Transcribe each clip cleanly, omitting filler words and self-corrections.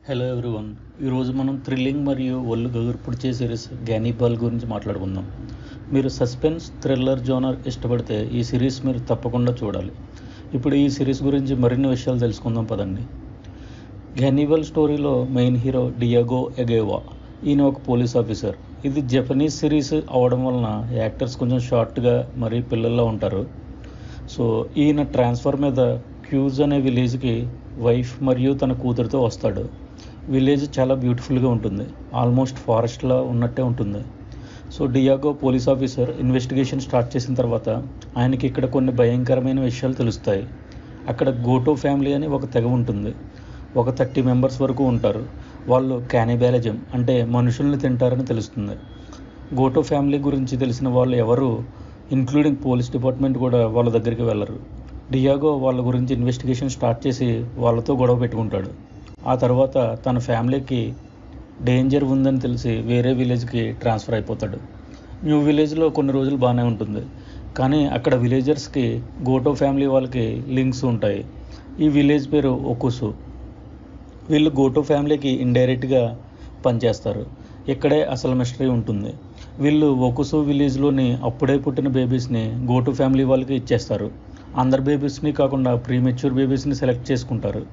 Hello everyone. ఈరోజు మనం thrilling మరియు ఒళ్ళు గగుర్పుడిచే సిరీస్ గ్యానిబల్ గురించి మాట్లాడుకుందాం. మీరు సస్పెన్స్ థ్రిల్లర్ జోనర్ ఇష్టపడితే ఈ సిరీస్ మీరు తప్పకుండా చూడాలి. ఇప్పుడు ఈ సిరీస్ గురించి మరిన్ని విషయాలు తెలుసుకుందాం పదండి. గ్యానిబల్ స్టోరీలో మెయిన్ హీరో డియాగో ఎగేవా. ఈయన ఒక పోలీస్ ఆఫీసర్. ఇది జపనీస్ సిరీస్ అవడం వలన యాక్టర్స్ కొంచెం షార్ట్గా మరి పిల్లల్లో ఉంటారు. సో ఈయన ట్రాన్స్ఫర్ మీద క్యూజ్ అనే విలేజ్కి వైఫ్ మరియు తన కూతురితో వస్తాడు. విలేజ్ చాలా బ్యూటిఫుల్గా ఉంటుంది, ఆల్మోస్ట్ ఫారెస్ట్లా ఉన్నట్టే ఉంటుంది. So Diego police officer investigation start చేసిన తర్వాత ఆయనకి ఇక్కడ కొన్ని భయంకరమైన విషయాలు తెలుస్తాయి. అక్కడ గోటో ఫ్యామిలీ అని ఒక తెగ ఉంటుంది. ఒక 30 మెంబర్స్ వరకు ఉంటారు. వాళ్ళు క్యానిబాలిజం అంటే మనుషుల్ని తింటారని తెలుస్తుంది. గోటో ఫ్యామిలీ గురించి తెలిసిన వాళ్ళు ఎవరు, ఇంక్లూడింగ్ పోలీస్ డిపార్ట్మెంట్ కూడా వాళ్ళ దగ్గరికి వెళ్ళరు. డియాగో వాళ్ళ గురించి ఇన్వెస్టిగేషన్ స్టార్ట్ చేసి వాళ్ళతో గొడవ పెట్టుకుంటాడు. ఆ తర్వాత తన ఫ్యామిలీకి డేంజర్ ఉందని తెలిసి వేరే విలేజ్కి ట్రాన్స్ఫర్ అయిపోతాడు. న్యూ విలేజ్లో కొన్ని రోజులు బాగానే ఉంటుంది, కానీ అక్కడ విలేజర్స్కి గోటో ఫ్యామిలీ వాళ్ళకి లింక్స్ ఉంటాయి. ఈ విలేజ్ పేరు ఒకుసు. వీళ్ళు గోటో ఫ్యామిలీకి ఇండైరెక్ట్గా పనిచేస్తారు. ఇక్కడే అసలు మిస్టరీ ఉంటుంది. వీళ్ళు ఒకుసు విలేజ్లోని అప్పుడే పుట్టిన బేబీస్ని గోటో ఫ్యామిలీ వాళ్ళకి ఇచ్చేస్తారు. అందరు బేబీస్ని కాకుండా ప్రీమెచ్యూర్ బేబీస్ని సెలెక్ట్ చేసుకుంటారు.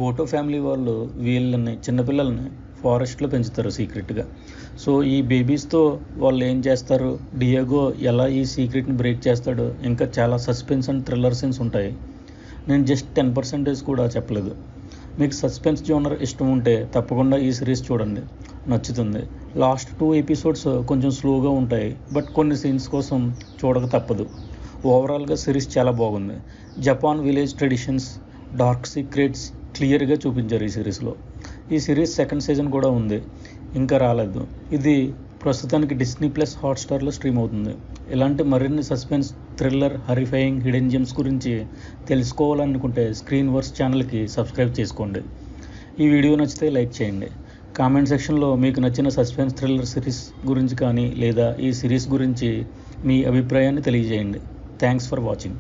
గోటో ఫ్యామిలీ వాళ్ళు వీళ్ళని చిన్నపిల్లల్ని ఫారెస్ట్లో పెంచుతారు సీక్రెట్గా. సో ఈ బేబీస్తో వాళ్ళు ఏం చేస్తారు, డియాగో ఎలా ఈ సీక్రెట్ని బ్రేక్ చేస్తాడో, ఇంకా చాలా సస్పెన్స్ అండ్ థ్రిల్లర్ సీన్స్ ఉంటాయి. నేను జస్ట్ 10% కూడా చెప్పలేదు. మీకు సస్పెన్స్ జోనర్ ఇష్టం ఉంటే తప్పకుండా ఈ సిరీస్ చూడండి, నచ్చుతుంది. లాస్ట్ 2 ఎపిసోడ్స్ కొంచెం స్లోగా ఉంటాయి, బట్ కొన్ని సీన్స్ కోసం చూడక తప్పదు. ఓవరాల్గా సిరీస్ చాలా బాగుంది. Japan village traditions, dark secrets క్లియర్గా చూపించారు ఈ సిరీస్లో. ఈ సిరీస్ సెకండ్ సీజన్ కూడా ఉంది, ఇంకా రాలేదు. ఇది ప్రస్తుతానికి డిస్నీ ప్లస్ హాట్స్టార్లో స్ట్రీమ్ అవుతుంది. ఇలాంటి మరిన్ని సస్పెన్స్ థ్రిల్లర్ హరిఫైయింగ్ హిడెన్ జెమ్స్ గురించి తెలుసుకోవాలనుకుంటే స్క్రీన్ వర్స్ ఛానల్కి సబ్స్క్రైబ్ చేసుకోండి. ఈ వీడియో నచ్చితే లైక్ చేయండి. కామెంట్ సెక్షన్లో మీకు నచ్చిన సస్పెన్స్ థ్రిల్లర్ సిరీస్ గురించి కానీ లేదా ఈ సిరీస్ గురించి మీ అభిప్రాయాన్ని తెలియజేయండి. Thanks for watching.